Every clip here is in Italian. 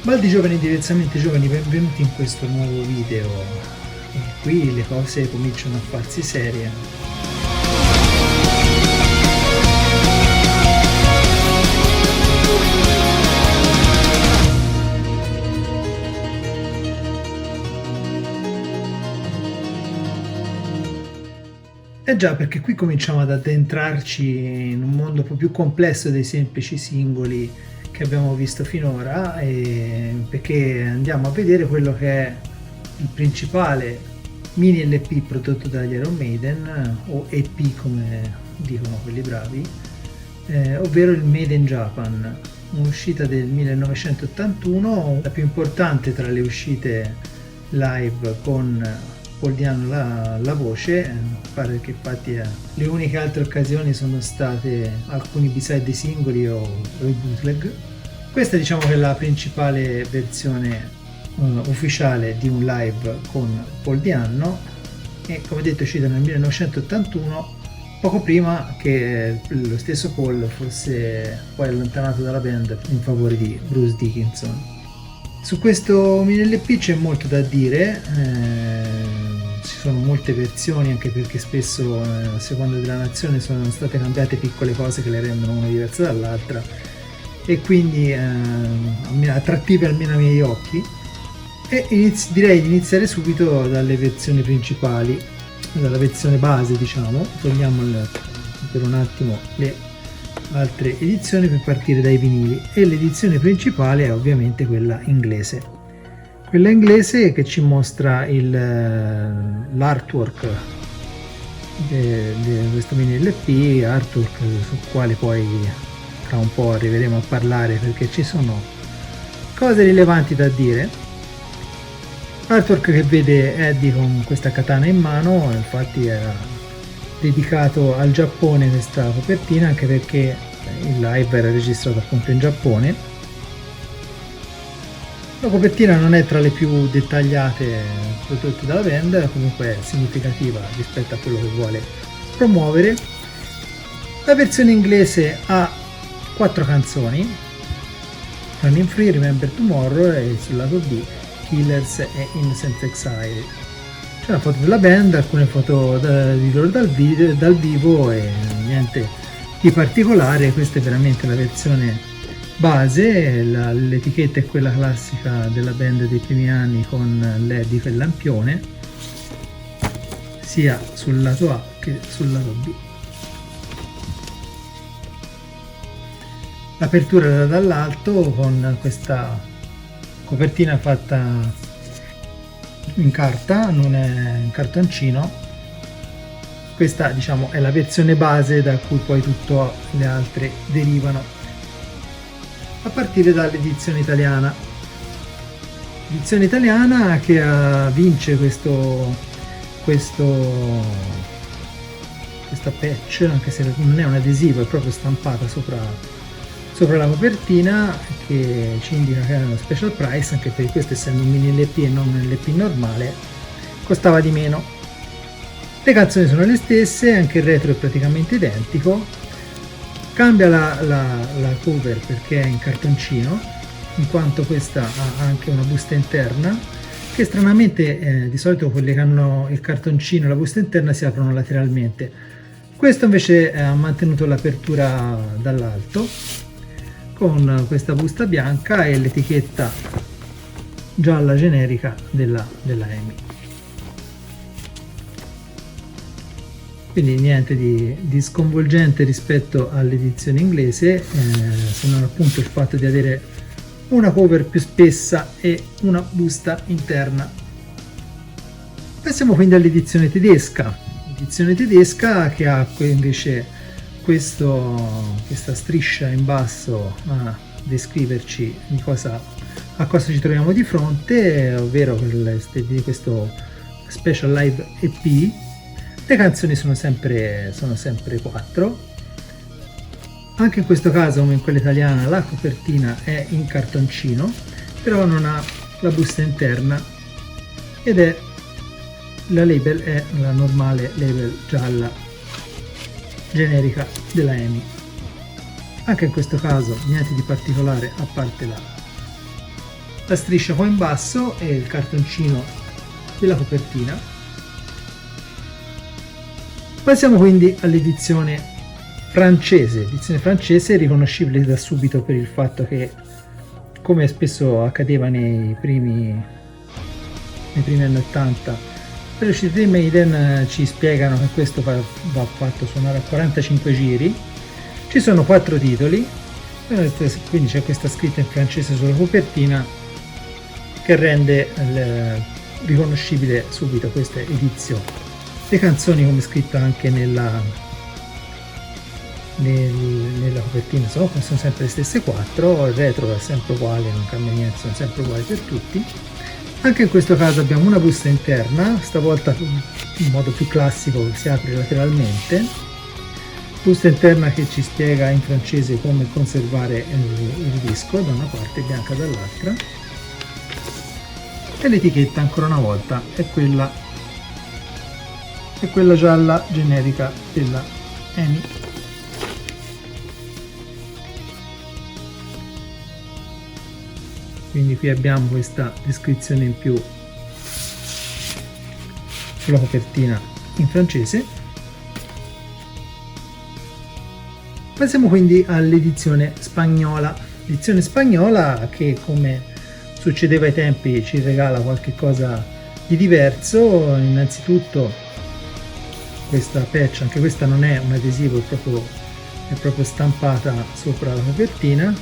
Baldi giovani, diversamente giovani, benvenuti in questo nuovo video. E qui le cose cominciano a farsi serie. Eh già, perché qui cominciamo ad addentrarci in un mondo un po' più complesso dei semplici singoli che abbiamo visto finora, perché andiamo a vedere quello che è il principale mini LP prodotto dagli Iron Maiden, o EP come dicono quelli bravi, ovvero il Made in Japan, un'uscita del 1981, la più importante tra le uscite live con Paul Diano la voce. Pare che infatti le uniche altre occasioni sono state alcuni B-side dei singoli o i bootleg. Questa diciamo che è la principale versione ufficiale di un live con Paul Diano, e come detto è uscita nel 1981, poco prima che lo stesso Paul fosse poi allontanato dalla band in favore di Bruce Dickinson. Su questo mini LP c'è molto da dire, ci sono molte versioni, anche perché spesso a seconda della nazione sono state cambiate piccole cose che le rendono una diversa dall'altra, e quindi attrattive almeno ai miei occhi. E direi di iniziare subito dalle versioni principali, dalla versione base diciamo. Togliamo per un attimo le altre edizioni per partire dai vinili, e l'edizione principale è ovviamente quella inglese che ci mostra l'artwork di questo mini LP, artwork sul quale poi tra un po' arriveremo a parlare perché ci sono cose rilevanti da dire. Artwork che vede Eddie con questa katana in mano, infatti era dedicato al Giappone questa copertina, anche perché il live era registrato appunto in Giappone. La copertina non è tra le più dettagliate prodotte dalla band, comunque è significativa rispetto a quello che vuole promuovere. La versione inglese ha 4 canzoni: Running Free, Remember Tomorrow, e sul lato B Killers e Innocent Exile. C'è una foto della band, alcune foto di loro dal vivo e niente di particolare. Questa è veramente la versione base, l'etichetta è quella classica della band dei primi anni con l'Eddie e il lampione, sia sul lato A che sul lato B. L'apertura dall'alto con questa copertina fatta in carta, non è in cartoncino. Questa diciamo è la versione base da cui poi tutte le altre derivano, a partire dall'edizione italiana. Edizione italiana che vince questa patch, anche se non è un adesivo, è proprio stampata sopra la copertina, che ci indica che era uno special price, anche per questo, essendo un mini LP e non un LP normale, costava di meno. Le canzoni sono le stesse, anche il retro è praticamente identico. Cambia la cover perché è in cartoncino, in quanto questa ha anche una busta interna, che stranamente di solito quelle che hanno il cartoncino e la busta interna si aprono lateralmente. Questo invece ha mantenuto l'apertura dall'alto, con questa busta bianca e l'etichetta gialla generica della EMI. Quindi niente di sconvolgente rispetto all'edizione inglese, se non appunto il fatto di avere una cover più spessa e una busta interna. Passiamo quindi all'edizione tedesca. L'edizione tedesca che ha invece questa striscia in basso a descriverci a cosa ci troviamo di fronte, ovvero questo special live EP. Le canzoni sono sempre 4. Anche in questo caso, come in quella italiana, la copertina è in cartoncino, però non ha la busta interna, ed la label è la normale label gialla generica della EMI. Anche in questo caso niente di particolare, a parte la striscia qua in basso e il cartoncino della copertina. Passiamo quindi all'edizione francese. L'edizione francese è riconoscibile da subito per il fatto che, come spesso accadeva nei primi anni 80, per l'uscita dei Maiden ci spiegano che questo va fatto suonare a 45 giri. Ci sono 4 titoli, quindi c'è questa scritta in francese sulla copertina che rende riconoscibile subito questa edizione. Le canzoni, come scritto anche nella copertina, sono sempre le stesse 4, il retro è sempre uguale, non cambia niente, sono sempre uguali per tutti. Anche in questo caso abbiamo una busta interna, stavolta in modo più classico, che si apre lateralmente, busta interna che ci spiega in francese come conservare il disco da una parte e bianca dall'altra, e l'etichetta ancora una volta è quella gialla generica della EMI. Quindi qui abbiamo questa descrizione in più sulla copertina in francese. Passiamo quindi all'edizione spagnola. L'edizione spagnola che, come succedeva ai tempi, ci regala qualche cosa di diverso. Innanzitutto questa patch, anche questa non è un adesivo, è proprio stampata sopra la copertina.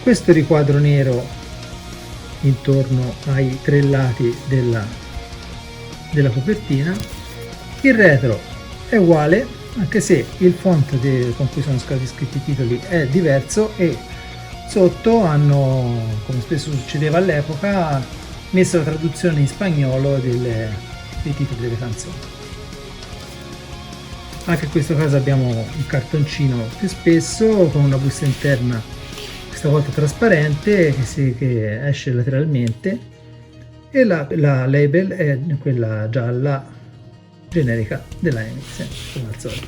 Questo riquadro nero intorno ai 3 lati della copertina. Il retro è uguale, anche se il font con cui sono stati scritti i titoli è diverso, e sotto hanno, come spesso succedeva all'epoca, messo la traduzione in spagnolo dei titoli delle canzoni. Anche in questo caso abbiamo il cartoncino più spesso con una busta interna questa volta trasparente che esce lateralmente, e la label è quella gialla generica della EMI, come al solito.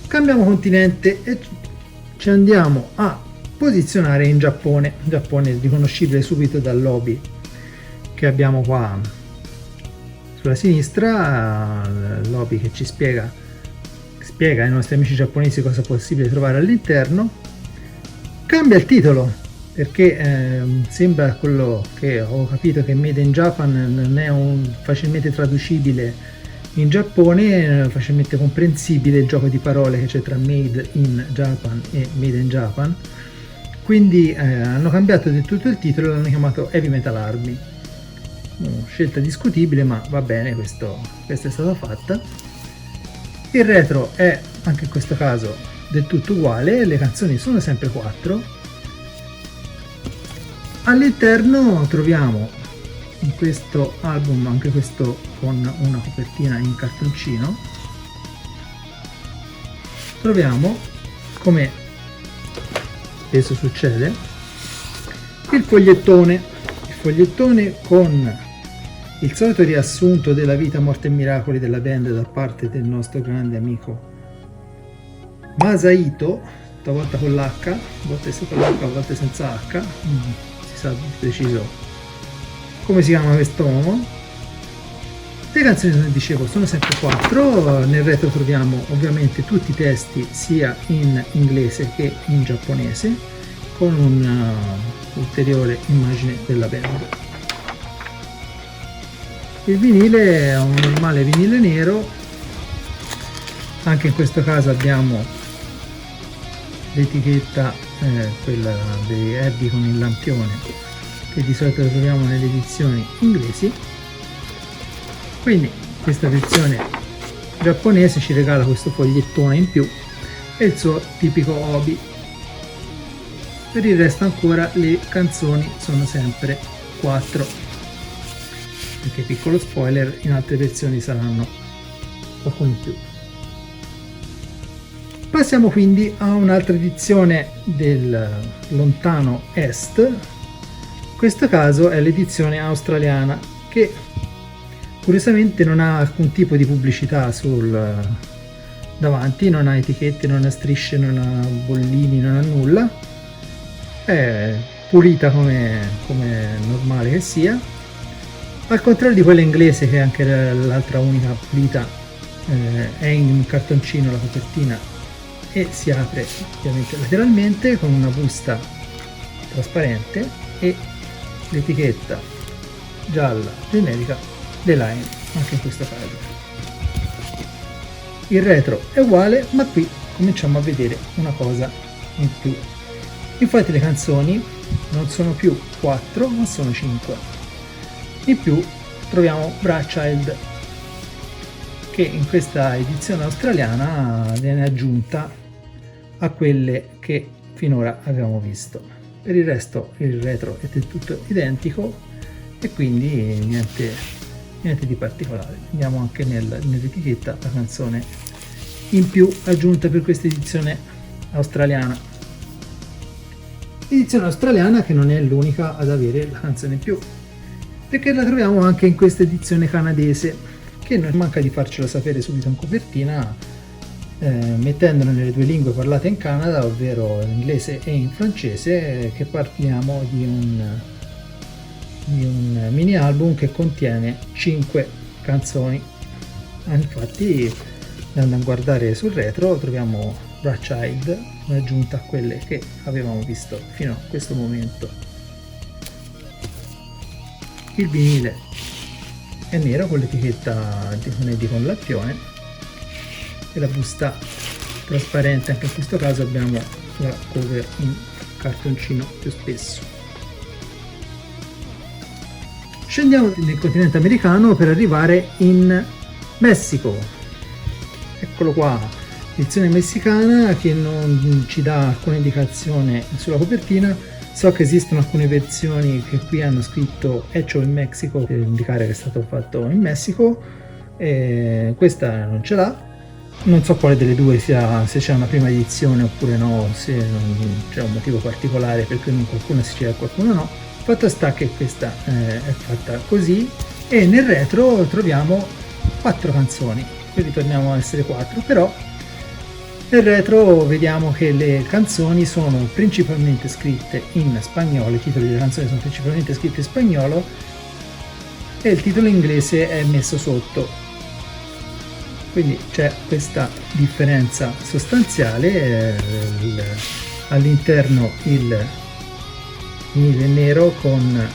Cambiamo continente e ci andiamo a posizionare in Giappone. Il Giappone è riconoscibile subito dal lobby che abbiamo qua sulla sinistra, il lobby che ci spiega ai nostri amici giapponesi cosa è possibile trovare all'interno. Cambia il titolo perché sembra, quello che ho capito, che Made in Japan non è facilmente traducibile in Giappone, facilmente comprensibile il gioco di parole che c'è tra Made in Japan e Made in Japan, quindi hanno cambiato del tutto il titolo e l'hanno chiamato Heavy Metal Army. Scelta discutibile, ma va bene, questa è stata fatta. Il retro è anche in questo caso del tutto uguale, le canzoni sono sempre 4. All'interno troviamo in questo album anche questo con una copertina in cartoncino. Troviamo, come spesso succede, il fogliettone con il solito riassunto della vita, morte e miracoli della band da parte del nostro grande amico Masahito, stavolta con l'H, a volte con l'H, a volte senza H, non si sa di preciso come si chiama quest'uomo. Le canzoni, come dicevo, sono sempre 4, nel retro troviamo ovviamente tutti i testi sia in inglese che in giapponese, con un'ulteriore immagine della band. Il vinile è un normale vinile nero, anche in questo caso abbiamo l'etichetta, quella dei Eddie con il lampione, che di solito lo troviamo nelle edizioni inglesi. Quindi questa versione giapponese ci regala questo fogliettone in più e il suo tipico obi. Per il resto ancora le canzoni sono sempre 4. Anche piccolo spoiler, in altre versioni saranno qualcuno in più. Passiamo quindi a un'altra edizione del lontano est. In questo caso è l'edizione australiana, che curiosamente non ha alcun tipo di pubblicità davanti, non ha etichette, non ha strisce, non ha bollini, non ha nulla. è pulita come normale che sia, al contrario di quella inglese che è anche l'altra unica pulita. È in cartoncino la copertina e si apre ovviamente lateralmente con una busta trasparente e l'etichetta gialla generica dell'Ain anche in questo caso. Il retro è uguale, ma qui cominciamo a vedere una cosa in più. Infatti le canzoni non sono più 4 ma sono 5. In più troviamo Wrathchild, che in questa edizione australiana viene aggiunta a quelle che finora abbiamo visto. Per il resto il retro è del tutto identico e quindi niente di particolare. Vediamo anche nell'etichetta la canzone in più aggiunta per questa edizione australiana. Edizione australiana che non è l'unica ad avere la canzone in più, perché la troviamo anche in questa edizione canadese, che non manca di farcelo sapere subito in copertina, mettendola nelle due lingue parlate in Canada, ovvero in inglese e in francese, che parliamo di un mini album che contiene 5 canzoni. Infatti, andando a guardare sul retro troviamo Wrathchild aggiunta a quelle che avevamo visto fino a questo momento. Il vinile è nero con l'etichetta di con lampione e la busta trasparente. Anche in questo caso abbiamo la cover in cartoncino più spesso. Scendiamo nel continente americano per arrivare in Messico. Eccolo qua, edizione messicana che non ci dà alcuna indicazione sulla copertina. So che esistono alcune versioni che qui hanno scritto Hecho in Mexico per indicare che è stato fatto in Messico, e questa non ce l'ha. Non so quale delle due sia, se c'è una prima edizione oppure no, se c'è un motivo particolare per cui qualcuno si c'è e qualcuno no. Fatto sta che questa è fatta così, e nel retro troviamo 4 canzoni, qui ritorniamo a essere 4, però nel retro vediamo che le canzoni sono principalmente scritte in spagnolo, i titoli delle canzoni sono principalmente scritti in spagnolo e il titolo inglese è messo sotto. Quindi c'è questa differenza sostanziale. All'interno il vinile nero con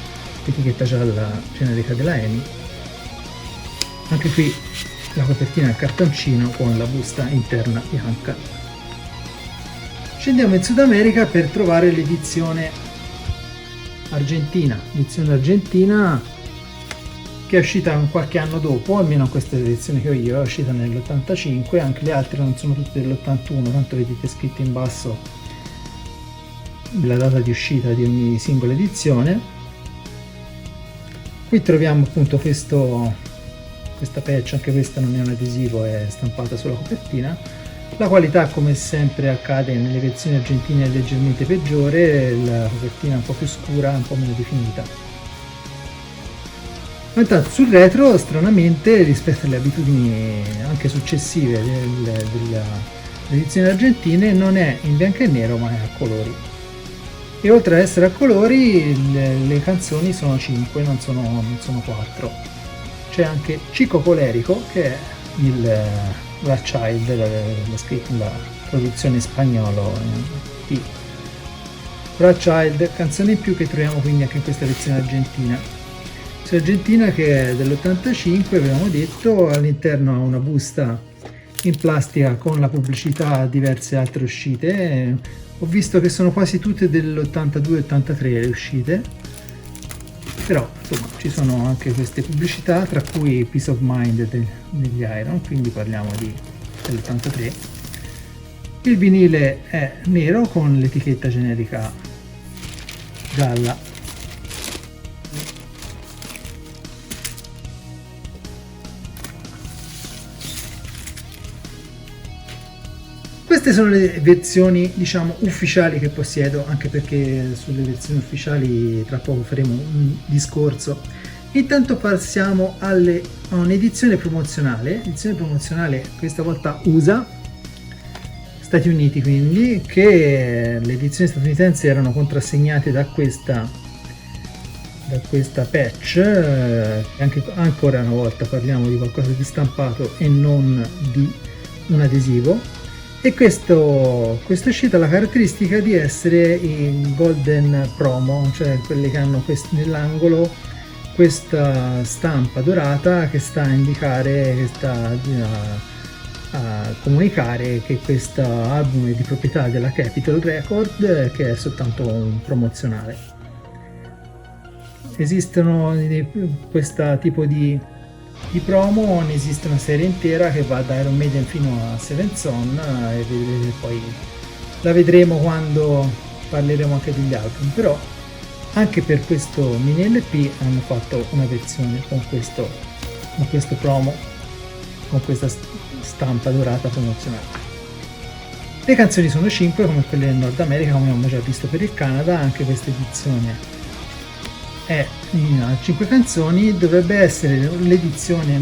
l'etichetta gialla generica della EMI. Anche qui la copertina è cartoncino con la busta interna bianca. Scendiamo in Sud America per trovare l'edizione argentina. L'edizione argentina che è uscita qualche anno dopo, almeno questa edizione che ho io, è uscita nell'85, anche le altre non sono tutte dell'81, tanto vedete scritto in basso la data di uscita di ogni singola edizione. Qui troviamo appunto questa patch, anche questa non è un adesivo, è stampata sulla copertina. La qualità, come sempre accade nelle versioni argentine, è leggermente peggiore, la copertina è un po' più scura, un po' meno definita. Ma intanto sul retro, stranamente, rispetto alle abitudini anche successive delle edizioni argentine, non è in bianco e nero ma è a colori. E oltre ad essere a colori, le canzoni sono 5, non sono 4. C'è anche Chico Colérico, che è il Wrathchild, la produzione in spagnolo di Wrathchild, canzone in più che troviamo quindi anche in questa versione argentina. Argentina che è dell'85, avevamo detto, all'interno ha una busta in plastica con la pubblicità a diverse altre uscite. Ho visto che sono quasi tutte dell'82-83 le uscite, però insomma ci sono anche queste pubblicità, tra cui Peace of Mind degli Iron, quindi parliamo dell'83. Il vinile è nero con l'etichetta generica gialla. Queste sono le versioni, diciamo, ufficiali che possiedo, anche perché sulle versioni ufficiali tra poco faremo un discorso. Intanto passiamo a un'edizione promozionale, questa volta USA, Stati Uniti, quindi, che le edizioni statunitensi erano contrassegnate da questa patch, anche ancora una volta parliamo di qualcosa di stampato e non di un adesivo. E questa è uscita la caratteristica di essere in golden promo, cioè quelle che hanno nell'angolo questa stampa dorata che sta a indicare, che sta a comunicare che questo album è di proprietà della Capitol Record, che è soltanto un promozionale. Esistono questo tipo di promo, ne esiste una serie intera che va da Iron Maiden fino a Seven Son, e poi la vedremo quando parleremo anche degli album. Però anche per questo mini LP hanno fatto una versione con questo promo, con questa stampa dorata promozionale. Le canzoni sono 5 come quelle del Nord America, come abbiamo già visto per il Canada. Anche questa edizione è in 5 canzoni. Dovrebbe essere l'edizione,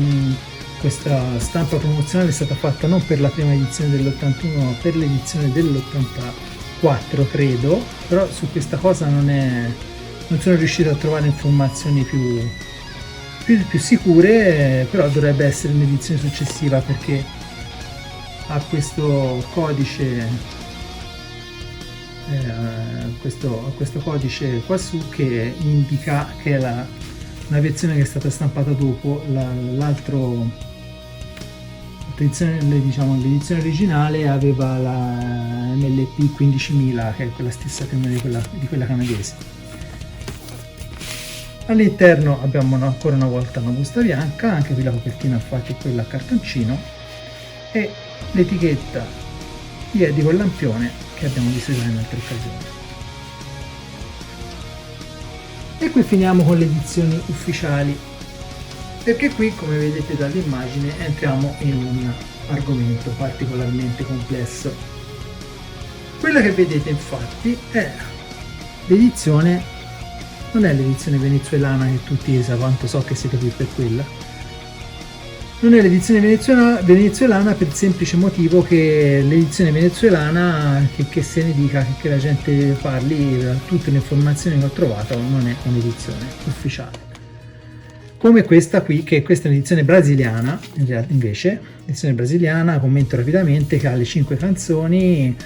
questa stampa promozionale è stata fatta non per la prima edizione dell'81 ma per l'edizione dell'84, credo, però su questa cosa non sono riuscito a trovare informazioni più sicure, però dovrebbe essere un'edizione successiva, perché ha questo codice questo codice qua su che indica che è una versione che è stata stampata dopo l'edizione originale aveva la MLP 15000, che è quella stessa più o meno di quella canadese. All'interno abbiamo ancora una volta una busta bianca, anche qui la copertina infatti è quella a cartoncino, e l'etichetta di Eddie col lampione che abbiamo visto già in altre occasioni. E qui finiamo con le edizioni ufficiali, perché qui, come vedete dall'immagine, entriamo in un argomento particolarmente complesso. Quella che vedete infatti è l'edizione, non è l'edizione venezuelana che tutti quanto so che siete qui per quella. Non è l'edizione venezuelana per il semplice motivo che l'edizione venezuelana, che se ne dica, che la gente parli, tutte le informazioni che ho trovato, non è un'edizione ufficiale. Come questa qui, che questa è un'edizione brasiliana, invece, edizione brasiliana, commento rapidamente, che ha le 5 canzoni,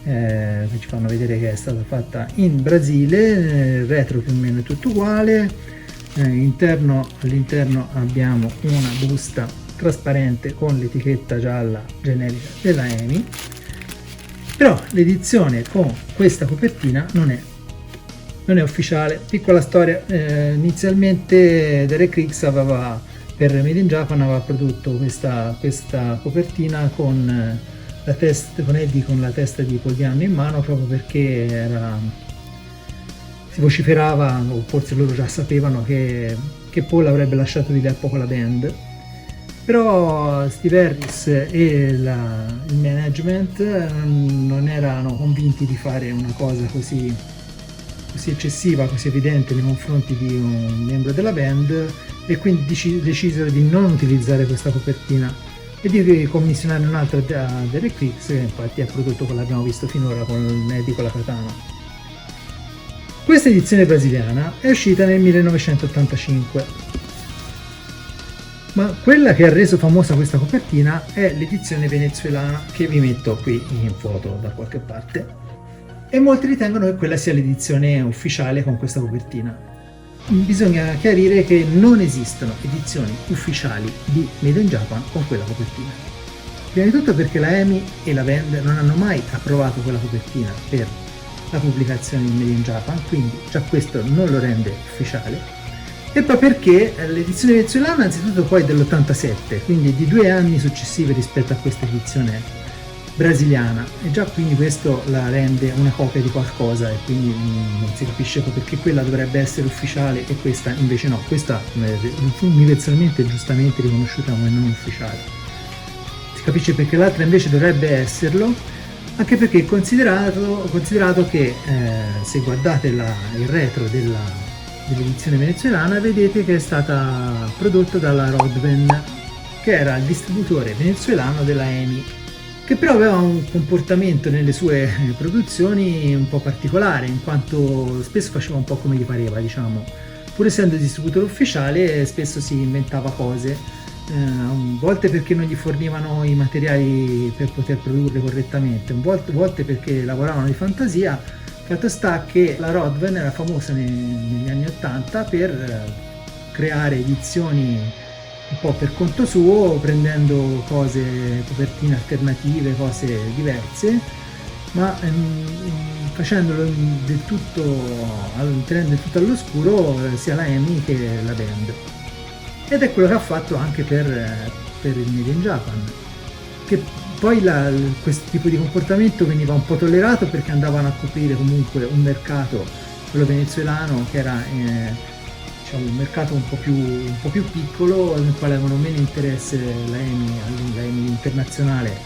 ci fanno vedere che è stata fatta in Brasile, il retro più o meno è tutto uguale, all'interno abbiamo una busta trasparente con l'etichetta gialla generica della EMI, però l'edizione con questa copertina non è ufficiale. Piccola storia, inizialmente Derek Riggs per Made in Japan aveva prodotto questa copertina con Eddie con la testa di Paul Di'Anno in mano, proprio perché si vociferava, o forse loro già sapevano, che Paul avrebbe lasciato di lì a poco la band. Però Steve Harris e il management non erano convinti di fare una cosa così eccessiva, così evidente nei confronti di un membro della band, e quindi decisero di non utilizzare questa copertina e di commissionare un'altra da Derek Riggs, che infatti ha prodotto quello che abbiamo visto finora con Eddie con la katana. Questa edizione brasiliana è uscita nel 1985, ma quella che ha reso famosa questa copertina è l'edizione venezuelana, che vi metto qui in foto da qualche parte, e molti ritengono che quella sia l'edizione ufficiale con questa copertina. Bisogna chiarire che non esistono edizioni ufficiali di Made in Japan con quella copertina. Prima di tutto perché la EMI e la band non hanno mai approvato quella copertina per la pubblicazione di Made in Japan, quindi già questo non lo rende ufficiale, e poi perché l'edizione venezuelana anzitutto poi è dell'87, quindi di 2 anni successivi rispetto a questa edizione brasiliana, e già quindi questo la rende una copia di qualcosa, e quindi non si capisce perché quella dovrebbe essere ufficiale e questa invece no. Questa è universalmente e giustamente riconosciuta come non ufficiale. Si capisce perché l'altra invece dovrebbe esserlo, anche perché considerato che se guardate il retro dell'edizione venezuelana vedete che è stata prodotta dalla Rodben, che era il distributore venezuelano della EMI. che però aveva un comportamento nelle sue produzioni un po' particolare, in quanto spesso faceva un po' come gli pareva, diciamo. Pur essendo distributore ufficiale, spesso si inventava cose, a volte perché non gli fornivano i materiali per poter produrre correttamente, volte perché lavoravano di fantasia. Fatto sta che la Rodven era famosa negli anni 80 per creare edizioni un po' per conto suo, prendendo cose, copertine alternative, cose diverse, ma facendolo del tutto, tenendo il tutto all'oscuro sia la EMI che la band. Ed è quello che ha fatto anche per il Made in Japan, che poi questo tipo di comportamento veniva un po' tollerato perché andavano a coprire comunque un mercato, quello venezuelano, che era diciamo, un mercato un po' più piccolo, nel quale avevano meno interesse la EMI internazionale,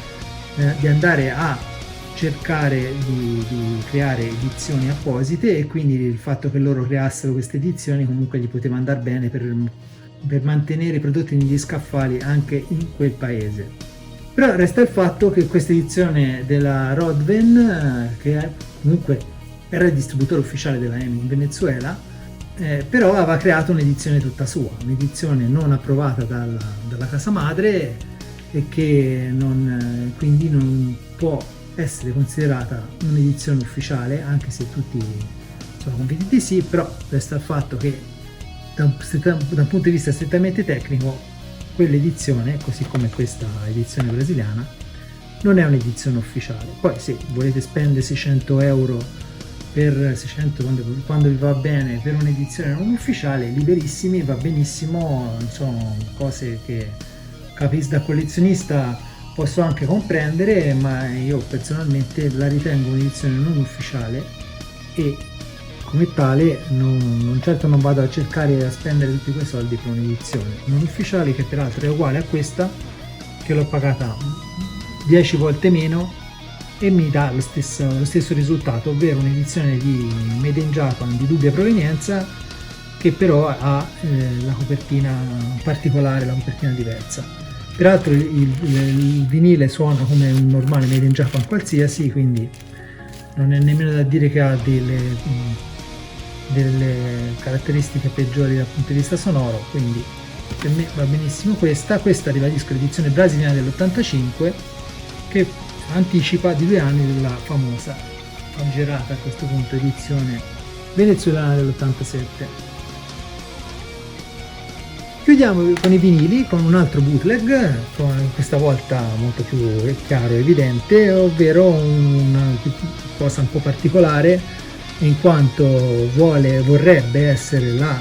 di andare a cercare di creare edizioni apposite, e quindi il fatto che loro creassero queste edizioni comunque gli poteva andare bene per mantenere i prodotti negli scaffali anche in quel paese. Però resta il fatto che questa edizione della Rodven, che comunque era il distributore ufficiale della EMI in Venezuela, però aveva creato un'edizione tutta sua, un'edizione non approvata dalla casa madre, e che quindi non può essere considerata un'edizione ufficiale, anche se tutti sono convinti di sì. Però resta il fatto che da un punto di vista strettamente tecnico quell'edizione, così come questa edizione brasiliana, non è un'edizione ufficiale. Poi se volete spendere 600 euro per 600 quando vi va bene per un'edizione non ufficiale, liberissimi, va benissimo, sono cose che capisco, da collezionista posso anche comprendere, ma io personalmente la ritengo un'edizione non ufficiale, e come tale certo non vado a cercare a spendere tutti quei soldi per un'edizione non ufficiale, che peraltro è uguale a questa, che l'ho pagata 10 volte meno e mi dà lo stesso risultato, ovvero un'edizione di Made in Japan di dubbia provenienza, che però ha la copertina particolare, la copertina diversa. Peraltro il vinile suona come un normale Made in Japan qualsiasi, quindi non è nemmeno da dire che ha delle caratteristiche peggiori dal punto di vista sonoro, quindi per me va benissimo questa. Ribadisco, l'edizione brasiliana dell'85, che anticipa di 2 anni della famosa, famigerata a questo punto, edizione venezuelana dell'87. Chiudiamo con i vinili, con un altro bootleg, questa volta molto più chiaro e evidente, ovvero una cosa un po' particolare, in quanto vorrebbe essere la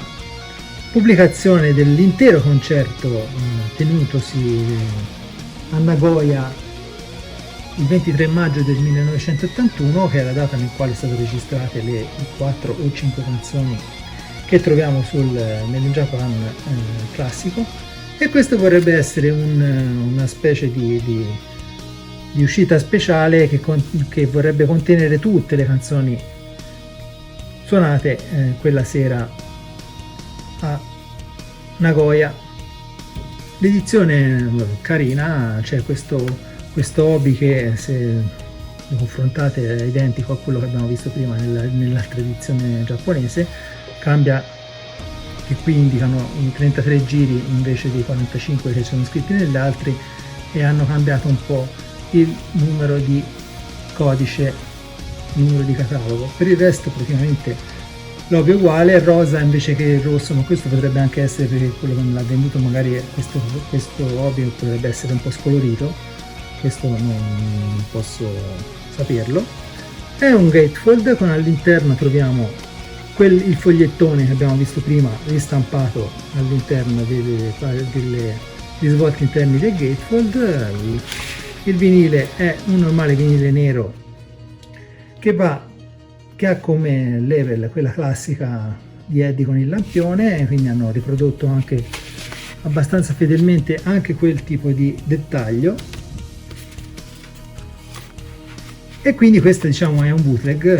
pubblicazione dell'intero concerto tenutosi a Nagoya il 23 maggio del 1981, che è la data nel quale sono state registrate le 4 o 5 canzoni che troviamo sul Made in Japan classico. E questo vorrebbe essere una specie di uscita speciale che vorrebbe contenere tutte le canzoni suonate quella sera a Nagoya. L'edizione carina, c'è questo hobby che, se lo confrontate, è identico a quello che abbiamo visto prima nell'altra edizione giapponese. Cambia che qui indicano i 33 giri invece dei 45 che sono scritti negli altri, e hanno cambiato un po' il numero di codice, il numero di catalogo. Per il resto praticamente l'hobby è uguale, rosa invece che il rosso, ma questo potrebbe anche essere perché quello che me l'ha venduto magari questo hobby potrebbe essere un po' scolorito, questo non posso saperlo. È un gatefold con all'interno troviamo il fogliettone che abbiamo visto prima ristampato all'interno degli svolti interni del gatefold. Il vinile è un normale vinile nero che ha come level quella classica di Eddie con il lampione, quindi hanno riprodotto anche abbastanza fedelmente anche quel tipo di dettaglio. E quindi questo, diciamo, è un bootleg,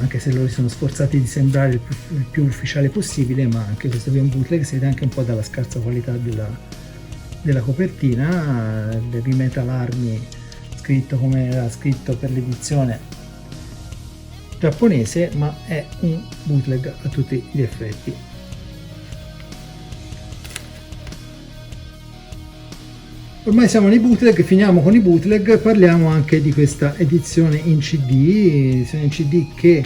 anche se loro si sono sforzati di sembrare il più ufficiale possibile, ma anche questo qui è un bootleg, si vede anche un po' dalla scarsa qualità della copertina. L'Heavy Metal Army scritto come era scritto per l'edizione giapponese, ma è un bootleg a tutti gli effetti. Ormai siamo nei bootleg, finiamo con i bootleg, parliamo anche di questa edizione in CD, che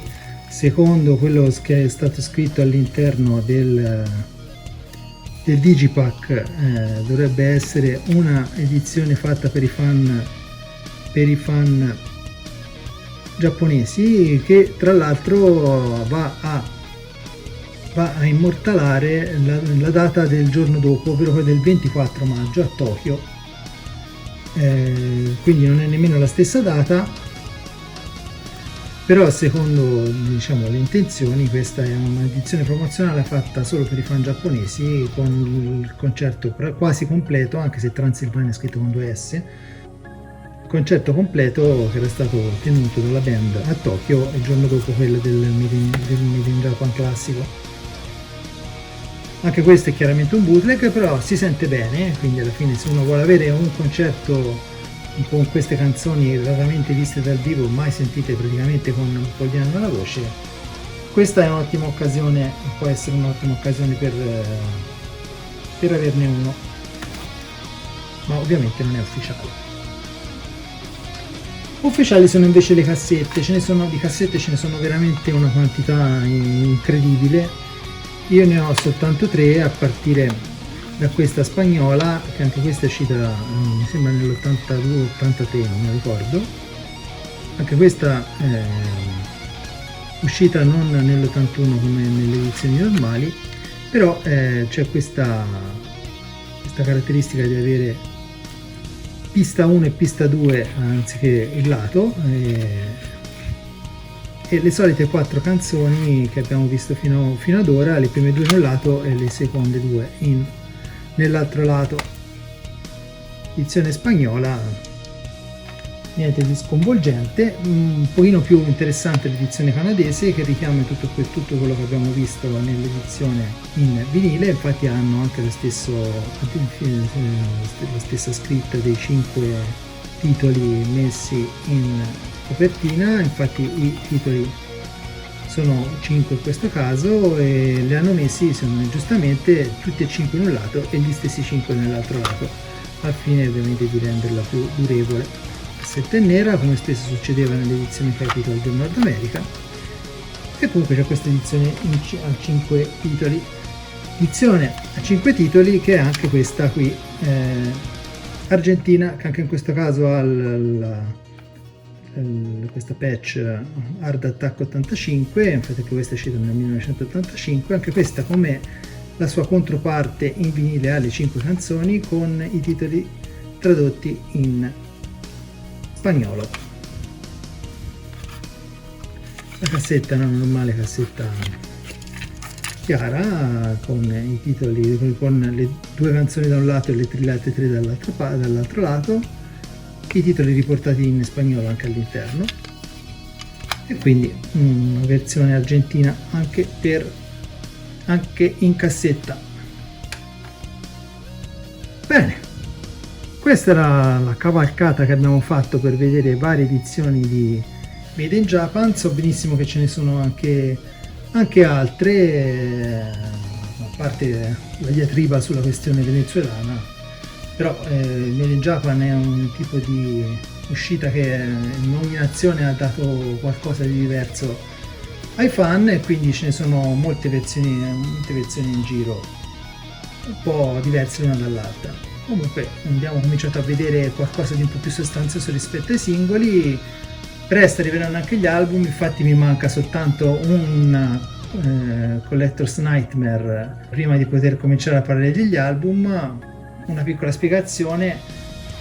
secondo quello che è stato scritto all'interno del Digipack dovrebbe essere una edizione fatta per i fan giapponesi, che tra l'altro va a immortalare la data del giorno dopo, ovvero quella del 24 maggio a Tokyo, quindi non è nemmeno la stessa data. Però secondo, diciamo, le intenzioni, questa è un'edizione promozionale fatta solo per i fan giapponesi, con il concerto quasi completo, anche se Transilvania è scritto con 2 S, concerto completo che era stato tenuto dalla band a Tokyo il giorno dopo quello del Made in Japan classico. Anche questo è chiaramente un bootleg, però si sente bene, quindi alla fine se uno vuole avere un concerto con queste canzoni raramente viste dal vivo, mai sentite praticamente con un po' di anno alla voce, questa è un'ottima occasione, può essere un'ottima occasione per averne uno, ma ovviamente non è ufficiale. Ufficiali sono invece le cassette, di cassette ce ne sono veramente una quantità incredibile. Io ne ho soltanto 3, a partire da questa spagnola, che anche questa è uscita mi sembra nell'82-83, non mi ricordo. Anche questa è uscita non nell'81 come nelle edizioni normali, però c'è questa caratteristica di avere pista 1 e pista 2 anziché il lato, e le solite 4 canzoni che abbiamo visto fino ad ora, le prime 2 in un lato e le seconde 2 nell'altro lato. Edizione spagnola, niente di sconvolgente, un pochino più interessante l'edizione canadese, che richiama tutto quello che abbiamo visto nell'edizione in vinile. Infatti hanno anche la stessa scritta dei 5 titoli messi in copertina, infatti i titoli sono 5 in questo caso, e li hanno messi giustamente tutti e 5 in un lato e gli stessi 5 nell'altro lato, al fine ovviamente di renderla più durevole. La cassetta è nera, come spesso succedeva nell'edizione Capitol del Nord America, e comunque c'è questa edizione a 5 titoli. Edizione a 5 titoli che è anche questa qui, argentina, che anche in questo caso ha questa patch Hard Attack 85, infatti anche questa è uscita nel 1985, anche questa come la sua controparte in vinile ha le 5 canzoni con i titoli tradotti in spagnolo. La cassetta è una normale cassetta chiara con i titoli, con le 2 canzoni da un lato e le trillate 3 dall'altro lato, i titoli riportati in spagnolo anche all'interno, e quindi una versione argentina anche in cassetta. Bene, questa era la cavalcata che abbiamo fatto per vedere varie edizioni di Made in Japan. So benissimo che ce ne sono anche altre, a parte la diatriba sulla questione venezuelana. Però Made in Japan è un tipo di uscita che in ogni nazione ha dato qualcosa di diverso ai fan, e quindi ce ne sono molte versioni in giro, un po' diverse l'una dall'altra. Comunque abbiamo cominciato a vedere qualcosa di un po' più sostanzioso rispetto ai singoli. Presto arriveranno anche gli album, infatti mi manca soltanto un Collector's Nightmare prima di poter cominciare a parlare degli album. Una piccola spiegazione: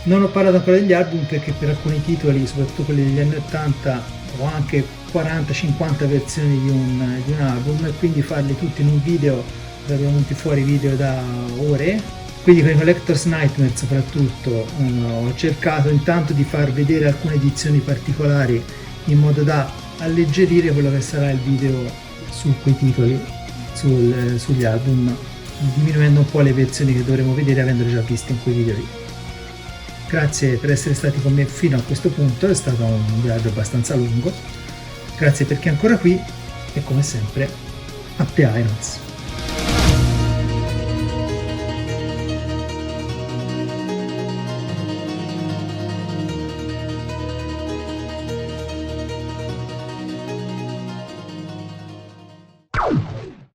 non ho parlato ancora degli album perché per alcuni titoli, soprattutto quelli degli anni 80, ho anche 40-50 versioni di un album, e quindi farli tutti in un video, sarebbero venuti fuori video da ore. Quindi con i Collector's Nightmare soprattutto ho cercato intanto di far vedere alcune edizioni particolari in modo da alleggerire quello che sarà il video su quei titoli, sugli album, diminuendo un po' le versioni che dovremo vedere avendole già viste in quei video lì. Grazie per essere stati con me fino a questo punto, è stato un viaggio abbastanza lungo. Grazie per chi è ancora qui e come sempre, Happy Irons.